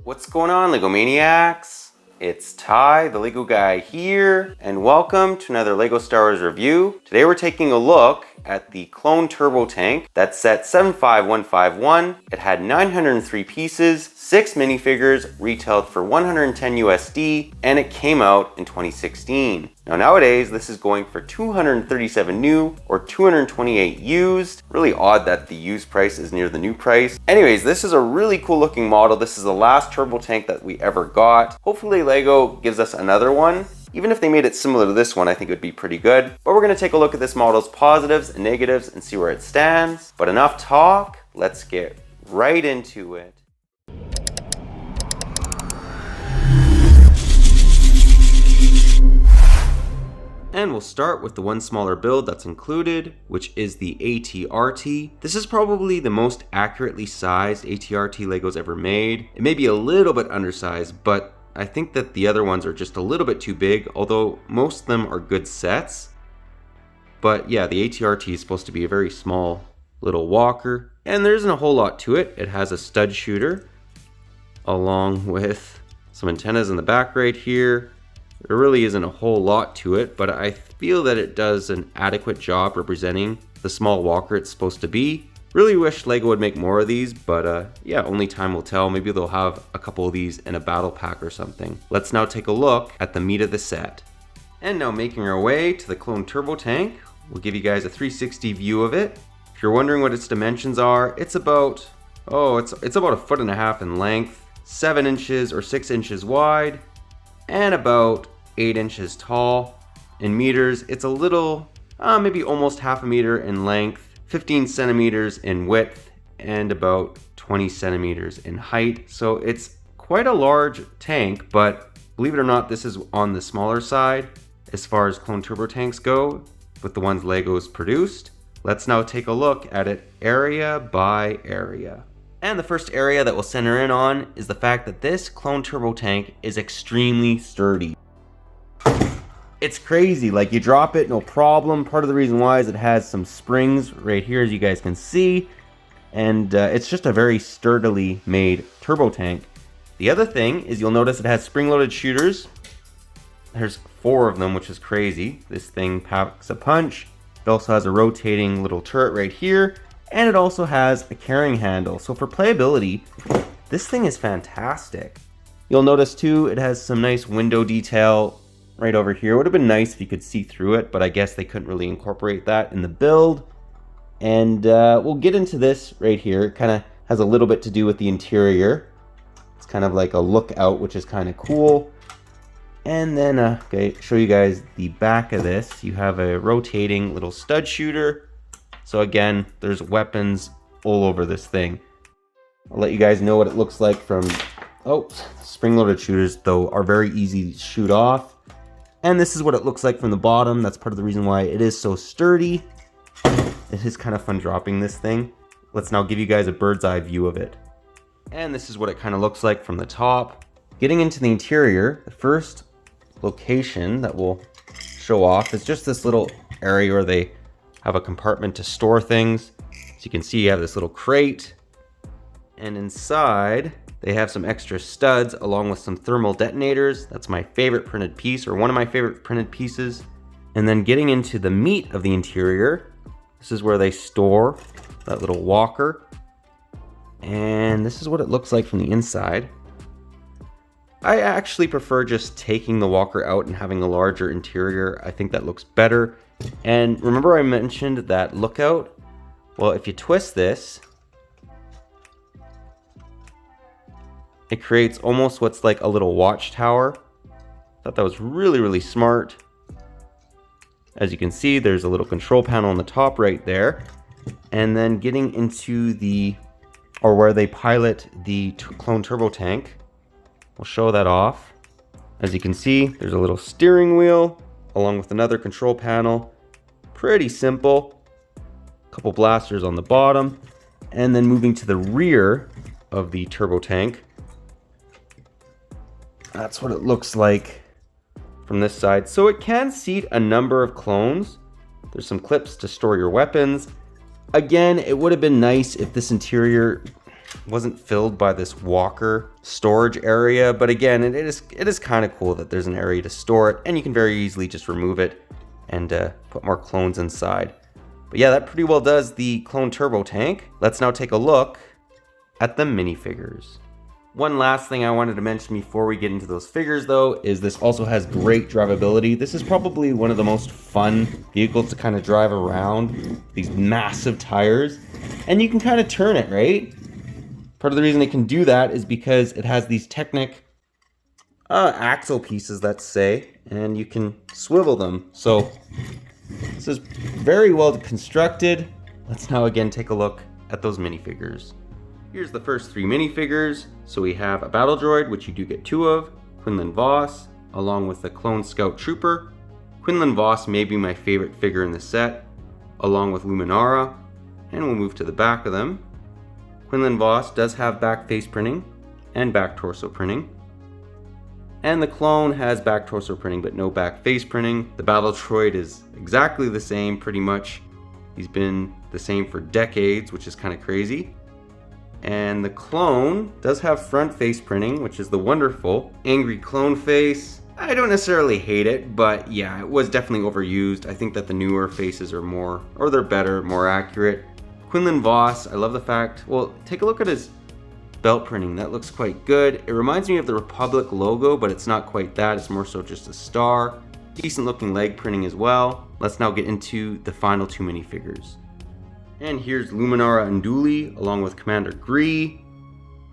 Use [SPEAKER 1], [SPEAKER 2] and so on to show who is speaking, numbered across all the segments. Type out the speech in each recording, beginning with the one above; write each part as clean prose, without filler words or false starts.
[SPEAKER 1] What's going on, LEGO Maniacs? It's Ty, the LEGO guy here, and welcome to another LEGO Star Wars review. Today we're taking a look at the Clone Turbo Tank. That's set 75151. It had 903 pieces, 6 minifigures, retailed for 110 USD, and it came out in 2016. Now nowadays, this is going for 237 new or 228 used. Really odd that the used price is near the new price. Anyways, this is a really cool looking model. This is the last turbo tank that we ever got. Hopefully LEGO gives us another one. Even if they made it similar to this one, I think it would be pretty good. But we're gonna take a look at this model's positives and negatives and see where it stands. But enough talk, let's get right into it. And we'll start with the one smaller build that's included, which is the ATRT. This is probably the most accurately sized ATRT LEGO's ever made. It may be a little bit undersized, but I think that the other ones are just a little bit too big, although most of them are good sets. But yeah, the ATRT is supposed to be a very small little walker, and there isn't a whole lot to it. It has a stud shooter, along with some antennas in the back right here. There really isn't a whole lot to it, but I feel that it does an adequate job representing the small walker it's supposed to be. Really wish LEGO would make more of these, but yeah, only time will tell. Maybe they'll have a couple of these in a battle pack or something. Let's now take a look at the meat of the set. And now making our way to the Clone Turbo Tank, we'll give you guys a 360 view of it. If you're wondering what its dimensions are, it's about, it's about 1.5 feet in length, 7 inches or 6 inches wide, and about 8 inches tall. In meters, it's a little, maybe almost 0.5 meter in length, 15 centimeters in width, and about 20 centimeters in height. So it's quite a large tank, but believe it or not, this is on the smaller side as far as Clone Turbo tanks go with the ones LEGO's produced. Let's now take a look at it area by area. And the first area that we'll center in on is the fact that this Clone Turbo tank is extremely sturdy. It's crazy, like you drop it, no problem. Part of the reason why is it has some springs right here, as you guys can see. And it's just a very sturdily made turbo tank. The other thing is you'll notice it has spring-loaded shooters. There's 4 of them, which is crazy. This thing packs a punch. It also has a rotating little turret right here. And it also has a carrying handle. So for playability, this thing is fantastic. You'll notice too, it has some nice window detail right over here. It would have been nice if you could see through it, but I guess they couldn't really incorporate that in the build. And we'll get into this right here. It kind of has a little bit to do with the interior. It's kind of like a lookout, which is kind of cool. And then, okay, show you guys the back of this. You have a rotating little stud shooter. So again, there's weapons all over this thing. I'll let you guys know what it looks like from, spring-loaded shooters though are very easy to shoot off. And this is what it looks like from the bottom. That's part of the reason why it is so sturdy. It is kind of fun dropping this thing. Let's now give you guys a bird's eye view of it. And this is what it kind of looks like from the top. Getting into the interior, the first location that we'll show off is just this little area where they have a compartment to store things. So you can see you have this little crate, and inside they have some extra studs along with some thermal detonators. That's my favorite printed piece, or one of my favorite printed pieces. And then getting into the meat of the interior, this is where they store that little walker. And this is what it looks like from the inside. I actually prefer just taking the walker out and having a larger interior. I think that looks better. And remember I mentioned that lookout? Well, if you twist this, it creates almost what's like a little watchtower. Thought that was really, really smart. As you can see, there's a little control panel on the top right there. And then getting into where they pilot the Clone Turbo tank, we'll show that off. As you can see, there's a little steering wheel along with another control panel. Pretty simple. A couple blasters on the bottom. And then moving to the rear of the turbo tank. That's what it looks like from this side. So it can seat a number of clones. There's some clips to store your weapons. Again, it would have been nice if this interior wasn't filled by this walker storage area, but again, it is kind of cool that there's an area to store it, and you can very easily just remove it and put more clones inside. But yeah, that pretty well does the clone turbo tank. Let's now take a look at the minifigures. One last thing I wanted to mention before we get into those figures though, is this also has great drivability. This is probably one of the most fun vehicles to kind of drive around, these massive tires, and you can kind of turn it, right? Part of the reason it can do that is because it has these Technic axle pieces, let's say, and you can swivel them. So this is very well constructed. Let's now again take a look at those minifigures. Here's the first 3 minifigures. So we have a battle droid, which you do get 2 of, Quinlan Vos, along with the clone scout trooper. Quinlan Vos may be my favorite figure in the set, along with Luminara, and we'll move to the back of them. Quinlan Vos does have back face printing and back torso printing. And the clone has back torso printing but no back face printing. The battle droid is exactly the same pretty much. He's been the same for decades, which is kind of crazy. And the clone does have front face printing, which is the wonderful angry clone face. I don't necessarily hate it, but yeah, it was definitely overused. I think that the newer faces are more, or they're better, more accurate. Quinlan Vos, I love the fact, well, take a look at his belt printing. That looks quite good. It reminds me of the Republic logo, but it's not quite that. It's more so just a star. Decent looking leg printing as well. Let's now get into the final 2 minifigures. And here's Luminara Unduli, along with Commander Gree.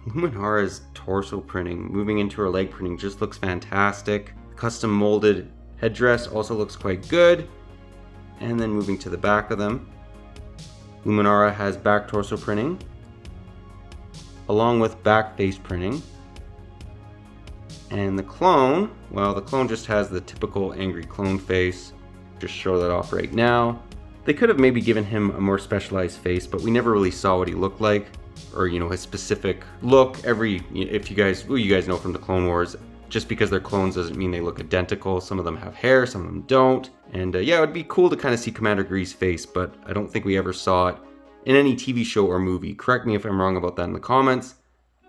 [SPEAKER 1] Luminara's torso printing, moving into her leg printing, just looks fantastic. Custom molded headdress also looks quite good. And then moving to the back of them, Luminara has back torso printing, along with back face printing. And the clone, well, the clone just has the typical angry clone face. Just show that off right now. They could have maybe given him a more specialized face, but we never really saw what he looked like, or his specific look. If you guys know from the Clone Wars, just because they're clones doesn't mean they look identical. Some of them have hair, some of them don't. And yeah, it would be cool to kind of see Commander Gree's face, but I don't think we ever saw it in any TV show or movie. Correct me if I'm wrong about that in the comments.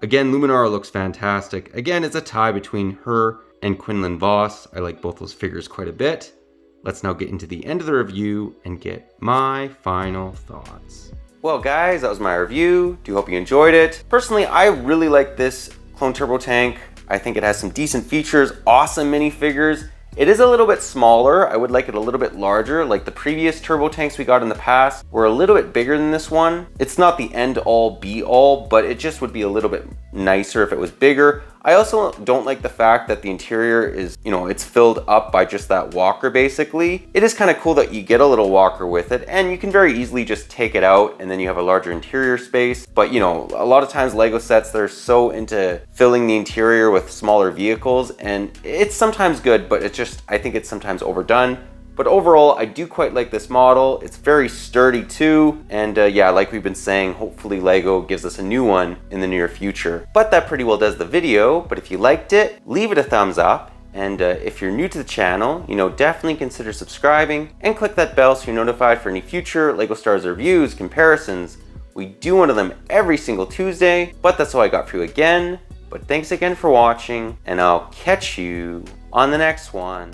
[SPEAKER 1] Again, Luminara looks fantastic. Again, it's a tie between her and Quinlan Vos. I like both those figures quite a bit. Let's now get into the end of the review and get my final thoughts. Well guys, that was my review. Do hope you enjoyed it. Personally, I really like this Clone Turbo Tank. I think it has some decent features, awesome minifigures. It is a little bit smaller. I would like it a little bit larger. Like the previous turbo tanks we got in the past were a little bit bigger than this one. It's not the end all be all, but it just would be a little bit nicer if it was bigger. I also don't like the fact that the interior is, it's filled up by just that walker basically. It is kind of cool that you get a little walker with it and you can very easily just take it out and then you have a larger interior space. But a lot of times Lego sets, they're so into filling the interior with smaller vehicles and it's sometimes good, but I think it's sometimes overdone. But overall, I do quite like this model. It's very sturdy too. And yeah, like we've been saying, hopefully Lego gives us a new one in the near future. But that pretty well does the video. But if you liked it, leave it a thumbs up. And if you're new to the channel, definitely consider subscribing and click that bell so you're notified for any future LEGO Stars reviews, comparisons. We do one of them every single Tuesday, but that's all I got for you again. But thanks again for watching, and I'll catch you on the next one.